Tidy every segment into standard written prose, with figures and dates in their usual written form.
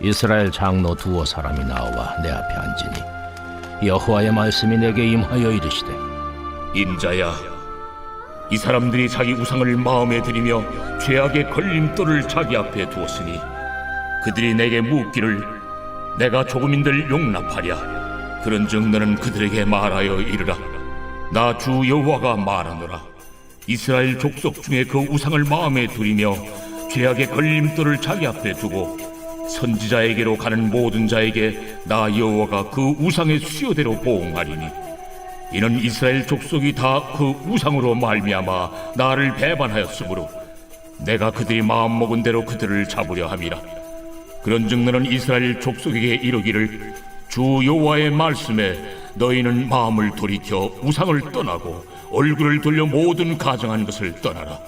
이스라엘 장로 두어 사람이 나와 내 앞에 앉으니 여호와의 말씀이 내게 임하여 이르시되 인자야, 이 사람들이 자기 우상을 마음에 들이며 죄악의 걸림돌을 자기 앞에 두었으니 그들이 내게 묻기를 내가 조금인들 용납하랴. 그런즉 너는 그들에게 말하여 이르라. 나 주 여호와가 말하노라. 이스라엘 족속 중에 그 우상을 마음에 두리며 죄악의 걸림돌을 자기 앞에 두고 선지자에게로 가는 모든 자에게 나 여호와가 그 우상의 수요대로 보응하리니 이는 이스라엘 족속이 다 그 우상으로 말미암아 나를 배반하였으므로 내가 그들이 마음먹은 대로 그들을 잡으려 함이라. 그런즉 너는 이스라엘 족속에게 이르기를 주 여호와의 말씀에 너희는 마음을 돌이켜 우상을 떠나고 얼굴을 돌려 모든 가정한 것을 떠나라.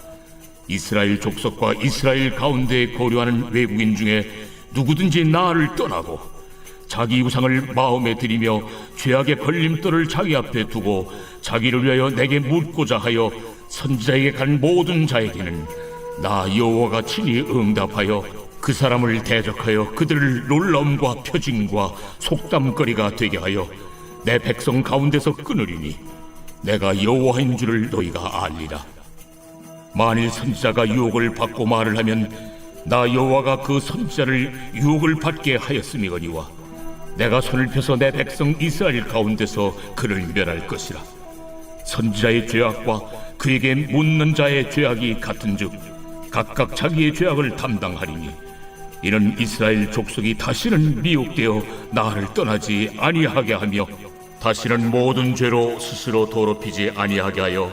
이스라엘 족속과 이스라엘 가운데 거류하는 외국인 중에 누구든지 나를 떠나고 자기 우상을 마음에 들이며 죄악의 걸림돌을 자기 앞에 두고 자기를 위하여 내게 묻고자 하여 선지자에게 간 모든 자에게는 나 여호와가 친히 응답하여 그 사람을 대적하여 그들을 놀라움과 표징과 속담거리가 되게 하여 내 백성 가운데서 끊으리니 내가 여호와인 줄을 너희가 알리라. 만일 선지자가 유혹을 받고 말을 하면 나 여호와가 그 선지자를 유혹을 받게 하였음이거니와 내가 손을 펴서 내 백성 이스라엘 가운데서 그를 멸할 것이라. 선지자의 죄악과 그에게 묻는 자의 죄악이 같은즉 각각 자기의 죄악을 담당하리니 이는 이스라엘 족속이 다시는 미혹되어 나를 떠나지 아니하게 하며 다시는 모든 죄로 스스로 더럽히지 아니하게 하여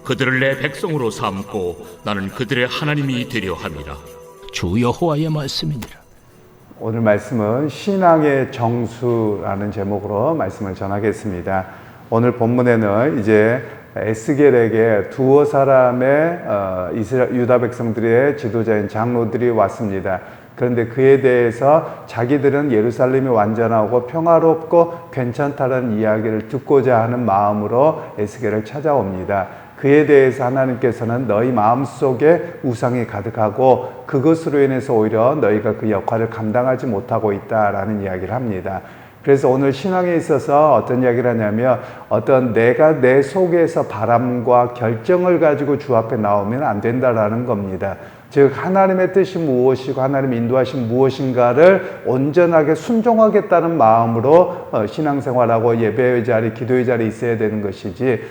그들을 내 백성으로 삼고 나는 그들의 하나님이 되려 함이라. 주 여호와의 말씀이니라. 오늘 말씀은 신앙의 정수라는 제목으로 말씀을 전하겠습니다. 오늘 본문에는 이제 에스겔에게 두어 사람의 유다 백성들의 지도자인 장로들이 왔습니다. 그런데 그에 대해서 자기들은 예루살렘이 완전하고 평화롭고 괜찮다는 이야기를 듣고자 하는 마음으로 에스겔을 찾아옵니다. 그에 대해서 하나님께서는 너희 마음속에 우상이 가득하고 그것으로 인해서 오히려 너희가 그 역할을 감당하지 못하고 있다라는 이야기를 합니다. 그래서 오늘 신앙에 있어서 어떤 이야기를 하냐면 내가 내 속에서 바람과 결정을 가지고 주 앞에 나오면 안 된다라는 겁니다. 즉 하나님의 뜻이 무엇이고 하나님의 인도하신 무엇인가를 온전하게 순종하겠다는 마음으로 신앙생활하고 예배의 자리, 기도의 자리에 있어야 되는 것이지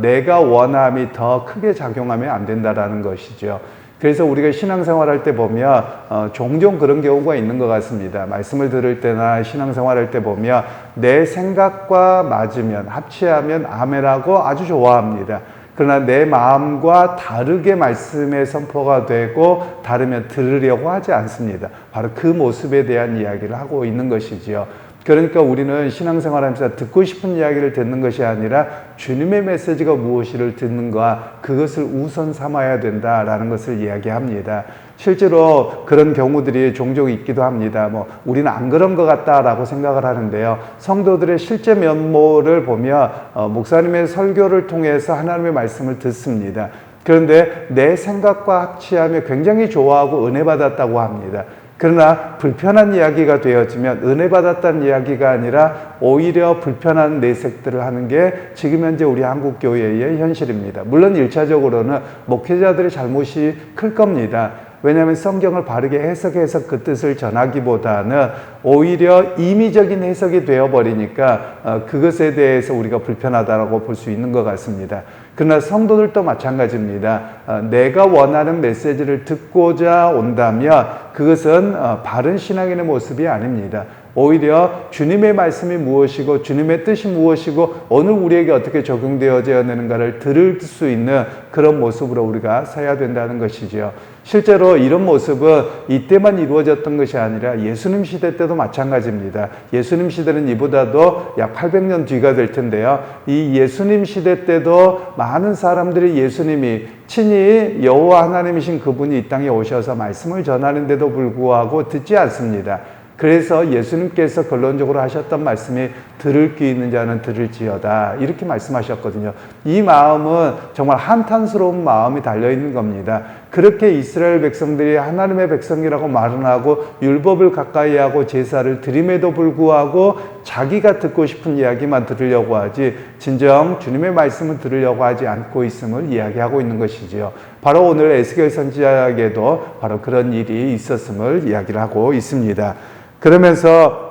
내가 원함이 더 크게 작용하면 안 된다라는 것이죠. 그래서 우리가 신앙생활할 때 보면 종종 그런 경우가 있는 것 같습니다. 말씀을 들을 때나 신앙생활할 때 보면 내 생각과 맞으면 합치하면 아멘하고 아주 좋아합니다. 그러나 내 마음과 다르게 말씀의 선포가 되고 다르면 들으려고 하지 않습니다. 바로 그 모습에 대한 이야기를 하고 있는 것이지요. 그러니까 우리는 신앙생활하면서 듣고 싶은 이야기를 듣는 것이 아니라 주님의 메시지가 무엇을 듣는가 그것을 우선 삼아야 된다라는 것을 이야기합니다. 실제로 그런 경우들이 종종 있기도 합니다. 우리는 안 그런 것 같다라고 생각을 하는데요. 성도들의 실제 면모를 보면 목사님의 설교를 통해서 하나님의 말씀을 듣습니다. 그런데 내 생각과 합치하며 굉장히 좋아하고 은혜 받았다고 합니다. 그러나 불편한 이야기가 되어지면 은혜 받았다는 이야기가 아니라 오히려 불편한 내색들을 하는 게 지금 현재 우리 한국 교회의 현실입니다. 물론 1차적으로는 목회자들의 잘못이 클 겁니다. 왜냐하면 성경을 바르게 해석해서 그 뜻을 전하기보다는 오히려 임의적인 해석이 되어버리니까 그것에 대해서 우리가 불편하다고 볼 수 있는 것 같습니다. 그러나 성도들도 마찬가지입니다. 내가 원하는 메시지를 듣고자 온다면 그것은 바른 신앙인의 모습이 아닙니다. 오히려 주님의 말씀이 무엇이고 주님의 뜻이 무엇이고 오늘 우리에게 어떻게 적용되어져야 되는가를 들을 수 있는 그런 모습으로 우리가 서야 된다는 것이죠. 실제로 이런 모습은 이때만 이루어졌던 것이 아니라 예수님 시대 때도 마찬가지입니다. 예수님 시대는 이보다도 약 800년 뒤가 될 텐데요. 이 예수님 시대 때도 많은 사람들이 예수님이 친히 여호와 하나님이신 그분이 이 땅에 오셔서 말씀을 전하는데도 불구하고 듣지 않습니다. 그래서 예수님께서 결론적으로 하셨던 말씀이 들을 귀 있는 자는 들을지어다 이렇게 말씀하셨거든요. 이 마음은 정말 한탄스러운 마음이 달려있는 겁니다. 그렇게 이스라엘 백성들이 하나님의 백성이라고 말은 하고 율법을 가까이 하고 제사를 드림에도 불구하고 자기가 듣고 싶은 이야기만 들으려고 하지 진정 주님의 말씀을 들으려고 하지 않고 있음을 이야기하고 있는 것이지요. 바로 오늘 에스겔 선지자에게도 바로 그런 일이 있었음을 이야기를 하고 있습니다. 그러면서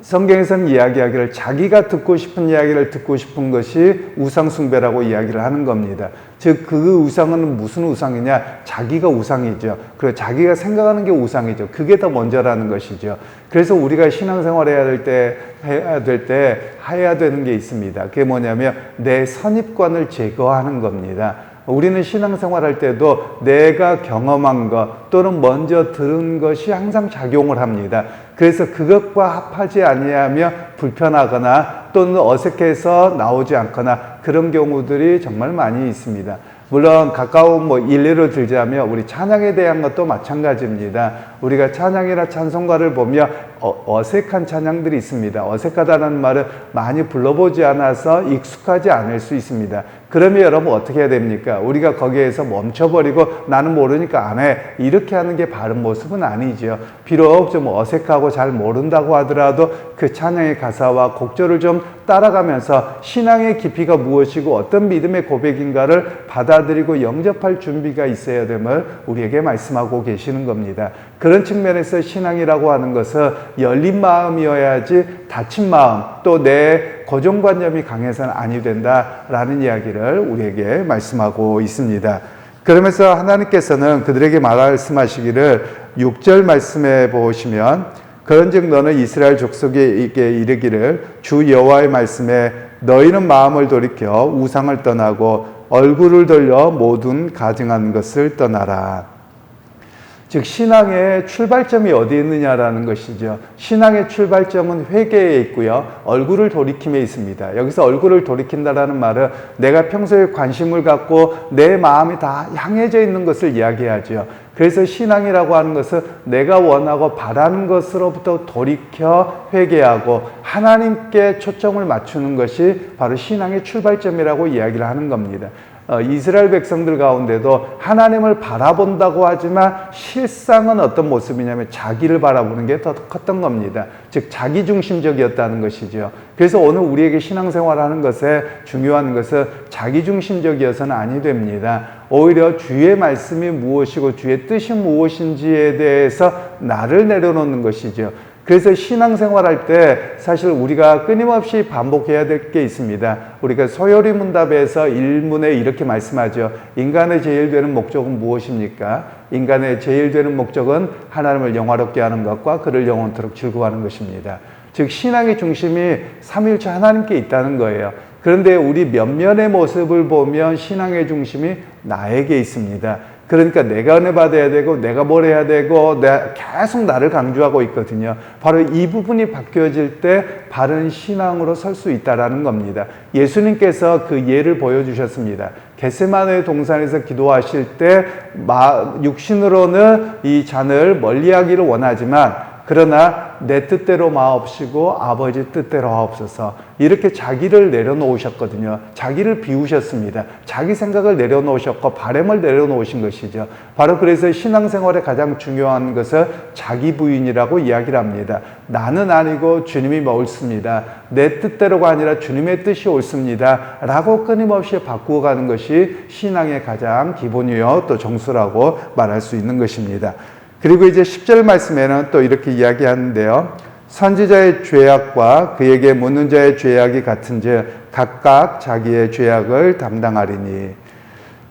성경에서는 이야기하기를 자기가 듣고 싶은 이야기를 듣고 싶은 것이 우상숭배라고 이야기를 하는 겁니다. 즉 그 우상은 무슨 우상이냐? 자기가 우상이죠. 그리고 자기가 생각하는 게 우상이죠. 그게 더 먼저라는 것이죠. 그래서 우리가 신앙생활 해야 되는 게 있습니다. 그게 뭐냐면 내 선입관을 제거하는 겁니다. 우리는 신앙생활 할 때도 내가 경험한 것 또는 먼저 들은 것이 항상 작용을 합니다. 그래서 그것과 합하지 아니하며 불편하거나 또는 어색해서 나오지 않거나 그런 경우들이 정말 많이 있습니다. 물론 가까운 일례로 들자면 우리 찬양에 대한 것도 마찬가지입니다. 우리가 찬양이나 찬송가를 보며 어색한 찬양들이 있습니다. 어색하다는 말은 많이 불러보지 않아서 익숙하지 않을 수 있습니다. 그러면 여러분 어떻게 해야 됩니까? 우리가 거기에서 멈춰버리고 나는 모르니까 안 해. 이렇게 하는 게 바른 모습은 아니죠. 비록 좀 어색하고 잘 모른다고 하더라도 그 찬양의 가사와 곡절을 좀 따라가면서 신앙의 깊이가 무엇이고 어떤 믿음의 고백인가를 받아들이고 영접할 준비가 있어야 됨을 우리에게 말씀하고 계시는 겁니다. 그런 측면에서 신앙이라고 하는 것은 열린 마음이어야지 닫힌 마음 또 내 고정관념이 강해서는 아니 된다라는 이야기를 우리에게 말씀하고 있습니다. 그러면서 하나님께서는 그들에게 말씀하시기를 6절 말씀해 보시면 그런즉 너는 이스라엘 족속에게 이르기를 주 여호와의 말씀에 너희는 마음을 돌이켜 우상을 떠나고 얼굴을 돌려 모든 가증한 것을 떠나라. 즉 신앙의 출발점이 어디에 있느냐라는 것이죠. 신앙의 출발점은 회개에 있고요. 얼굴을 돌이킴에 있습니다. 여기서 얼굴을 돌이킨다라는 말은 내가 평소에 관심을 갖고 내 마음이 다 향해져 있는 것을 이야기하죠. 그래서 신앙이라고 하는 것은 내가 원하고 바라는 것으로부터 돌이켜 회개하고 하나님께 초점을 맞추는 것이 바로 신앙의 출발점이라고 이야기를 하는 겁니다. 이스라엘 백성들 가운데도 하나님을 바라본다고 하지만 실상은 어떤 모습이냐면 자기를 바라보는 게 더 컸던 겁니다. 즉 자기중심적이었다는 것이죠. 그래서 오늘 우리에게 신앙생활하는 것에 중요한 것은 자기중심적이어서는 아니 됩니다. 오히려 주의 말씀이 무엇이고 주의 뜻이 무엇인지에 대해서 나를 내려놓는 것이죠. 그래서 신앙생활할 때 사실 우리가 끊임없이 반복해야 될 게 있습니다. 우리가 소요리 문답에서 1문에 이렇게 말씀하죠. 인간의 제일 되는 목적은 무엇입니까? 인간의 제일 되는 목적은 하나님을 영화롭게 하는 것과 그를 영원토록 즐거워하는 것입니다. 즉 신앙의 중심이 삼위일체 하나님께 있다는 거예요. 그런데 우리 면면의 모습을 보면 신앙의 중심이 나에게 있습니다. 그러니까 내가 은혜 받아야 되고 내가 뭘 해야 되고 내가 계속 나를 강조하고 있거든요. 바로 이 부분이 바뀌어질 때 바른 신앙으로 설 수 있다는 겁니다. 예수님께서 그 예를 보여주셨습니다. 겟세마네 동산에서 기도하실 때 육신으로는 이 잔을 멀리하기를 원하지만 그러나 내 뜻대로 마옵시고 아버지 뜻대로 하옵소서. 이렇게 자기를 내려놓으셨거든요. 자기를 비우셨습니다. 자기 생각을 내려놓으셨고 바람을 내려놓으신 것이죠. 바로 그래서 신앙생활에 가장 중요한 것은 자기 부인이라고 이야기를 합니다. 나는 아니고 주님이 옳습니다. 내 뜻대로가 아니라 주님의 뜻이 옳습니다. 라고 끊임없이 바꾸어가는 것이 신앙의 가장 기본이요 또 정수라고 말할 수 있는 것입니다. 그리고 이제 10절 말씀에는 또 이렇게 이야기하는데요. 선지자의 죄악과 그에게 묻는 자의 죄악이 같은즉 각각 자기의 죄악을 담당하리니.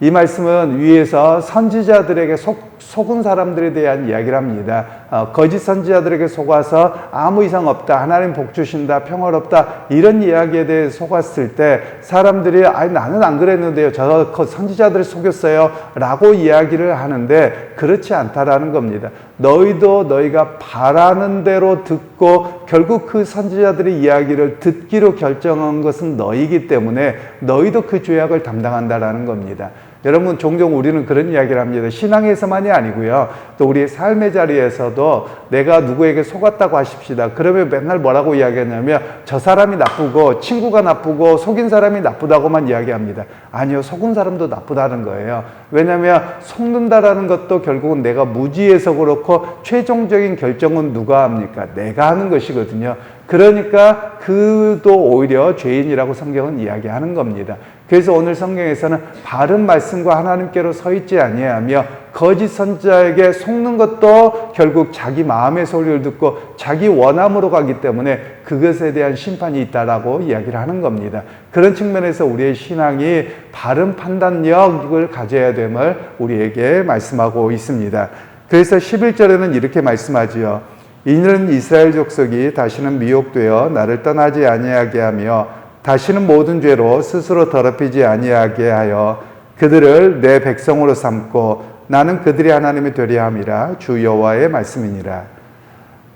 이 말씀은 위에서 선지자들에게 속은 사람들에 대한 이야기를 합니다. 거짓 선지자들에게 속아서 아무 이상 없다, 하나님 복 주신다, 평화롭다 이런 이야기에 대해 속았을 때 사람들이 나는 안 그랬는데요, 저 선지자들이 속였어요 라고 이야기를 하는데 그렇지 않다라는 겁니다. 너희도 너희가 바라는 대로 듣고 결국 그 선지자들의 이야기를 듣기로 결정한 것은 너희이기 때문에 너희도 그 죄악을 담당한다라는 겁니다. 여러분, 종종 우리는 그런 이야기를 합니다. 신앙에서만이 아니고요. 또 우리의 삶의 자리에서도 내가 누구에게 속았다고 하십시다. 그러면 맨날 뭐라고 이야기하냐면 저 사람이 나쁘고 친구가 나쁘고 속인 사람이 나쁘다고만 이야기합니다. 아니요. 속은 사람도 나쁘다는 거예요. 왜냐하면 속는다라는 것도 결국은 내가 무지해서 그렇고 최종적인 결정은 누가 합니까? 내가 하는 것이거든요. 그러니까 그도 오히려 죄인이라고 성경은 이야기하는 겁니다. 그래서 오늘 성경에서는 바른 말씀과 하나님께로 서 있지 아니하며 거짓 선지자에게 속는 것도 결국 자기 마음의 소리를 듣고 자기 원함으로 가기 때문에 그것에 대한 심판이 있다라고 이야기를 하는 겁니다. 그런 측면에서 우리의 신앙이 바른 판단력을 가져야 됨을 우리에게 말씀하고 있습니다. 그래서 11절에는 이렇게 말씀하지요. 이는 이스라엘 족속이 다시는 미혹되어 나를 떠나지 아니하게 하며 다시는 모든 죄로 스스로 더럽히지 아니하게 하여 그들을 내 백성으로 삼고 나는 그들의 하나님이 되려 함이라. 주 여호와의 말씀이니라.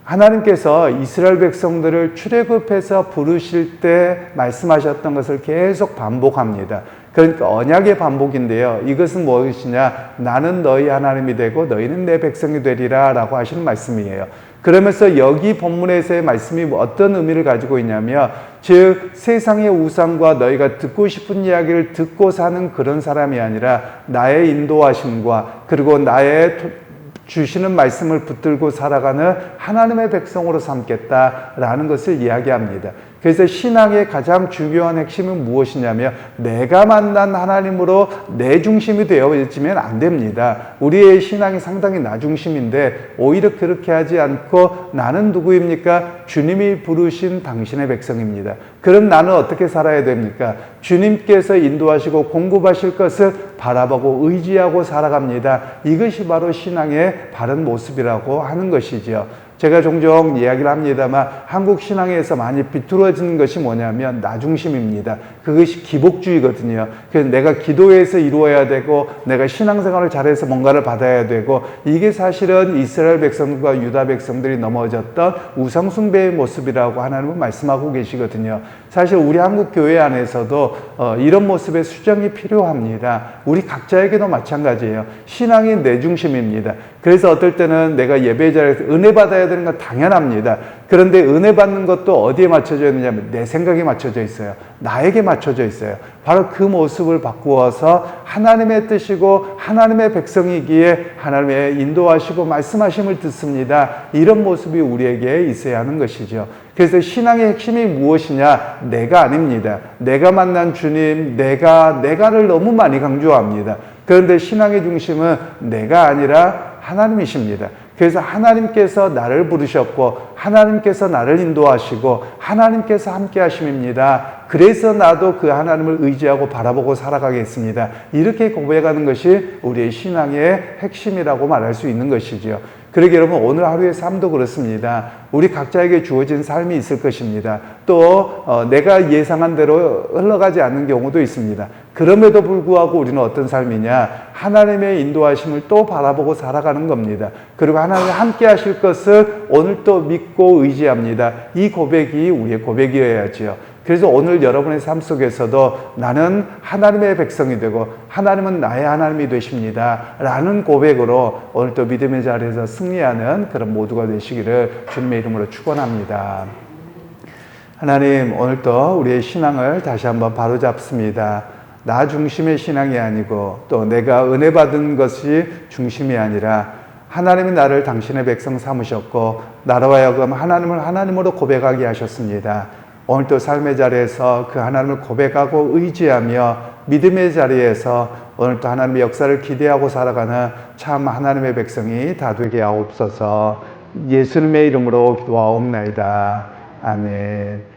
하나님께서 이스라엘 백성들을 출애굽해서 부르실 때 말씀하셨던 것을 계속 반복합니다. 그러니까 언약의 반복인데요. 이것은 무엇이냐? 나는 너희 하나님이 되고 너희는 내 백성이 되리라 라고 하시는 말씀이에요. 그러면서 여기 본문에서의 말씀이 어떤 의미를 가지고 있냐면, 즉 세상의 우상과 너희가 듣고 싶은 이야기를 듣고 사는 그런 사람이 아니라 나의 인도하심과 그리고 나의 주시는 말씀을 붙들고 살아가는 하나님의 백성으로 삼겠다라는 것을 이야기합니다. 그래서 신앙의 가장 중요한 핵심은 무엇이냐면 내가 만난 하나님으로 내 중심이 되어지면 안 됩니다. 우리의 신앙이 상당히 나 중심인데 오히려 그렇게 하지 않고 나는 누구입니까? 주님이 부르신 당신의 백성입니다. 그럼 나는 어떻게 살아야 됩니까? 주님께서 인도하시고 공급하실 것을 바라보고 의지하고 살아갑니다. 이것이 바로 신앙의 바른 모습이라고 하는 것이죠. 제가 종종 이야기를 합니다만 한국 신앙에서 많이 비뚤어지는 것이 뭐냐면 나 중심입니다. 그것이 기복주의거든요. 그래서 내가 기도해서 이루어야 되고 내가 신앙생활을 잘해서 뭔가를 받아야 되고, 이게 사실은 이스라엘 백성과 유다 백성들이 넘어졌던 우상숭배의 모습이라고 하나님은 말씀하고 계시거든요. 사실 우리 한국 교회 안에서도 이런 모습의 수정이 필요합니다. 우리 각자에게도 마찬가지예요. 신앙이 내 중심입니다. 그래서 어떨 때는 내가 예배 자리에서 은혜 받아야 되는 건 당연합니다. 그런데 은혜 받는 것도 어디에 맞춰져 있느냐면 내 생각에 맞춰져 있어요. 나에게 맞춰져 있어요. 바로 그 모습을 바꾸어서 하나님의 뜻이고 하나님의 백성이기에 하나님의 인도하시고 말씀하심을 듣습니다. 이런 모습이 우리에게 있어야 하는 것이죠. 그래서 신앙의 핵심이 무엇이냐? 내가 아닙니다. 내가 만난 주님, 내가를 너무 많이 강조합니다. 그런데 신앙의 중심은 내가 아니라 하나님이십니다. 그래서 하나님께서 나를 부르셨고 하나님께서 나를 인도하시고 하나님께서 함께 하심입니다. 그래서 나도 그 하나님을 의지하고 바라보고 살아가겠습니다. 이렇게 고백하는 것이 우리의 신앙의 핵심이라고 말할 수 있는 것이죠. 그러게 여러분, 오늘 하루의 삶도 그렇습니다. 우리 각자에게 주어진 삶이 있을 것입니다. 또 내가 예상한 대로 흘러가지 않는 경우도 있습니다. 그럼에도 불구하고 우리는 어떤 삶이냐? 하나님의 인도하심을 또 바라보고 살아가는 겁니다. 그리고 하나님이 함께 하실 것을 오늘 또 믿고 의지합니다. 이 고백이 우리의 고백이어야지요. 그래서 오늘 여러분의 삶 속에서도 나는 하나님의 백성이 되고 하나님은 나의 하나님이 되십니다 라는 고백으로 오늘 또 믿음의 자리에서 승리하는 그런 모두가 되시기를 주님의 이름으로 축원합니다. 하나님, 오늘 또 우리의 신앙을 다시 한번 바로잡습니다. 나 중심의 신앙이 아니고 또 내가 은혜 받은 것이 중심이 아니라 하나님이 나를 당신의 백성 삼으셨고 나로 하여금 하나님을 하나님으로 고백하게 하셨습니다. 오늘 또 삶의 자리에서 그 하나님을 고백하고 의지하며 믿음의 자리에서 오늘 또 하나님의 역사를 기대하고 살아가는 참 하나님의 백성이 다 되게 하옵소서. 예수님의 이름으로 기도하옵나이다. 아멘.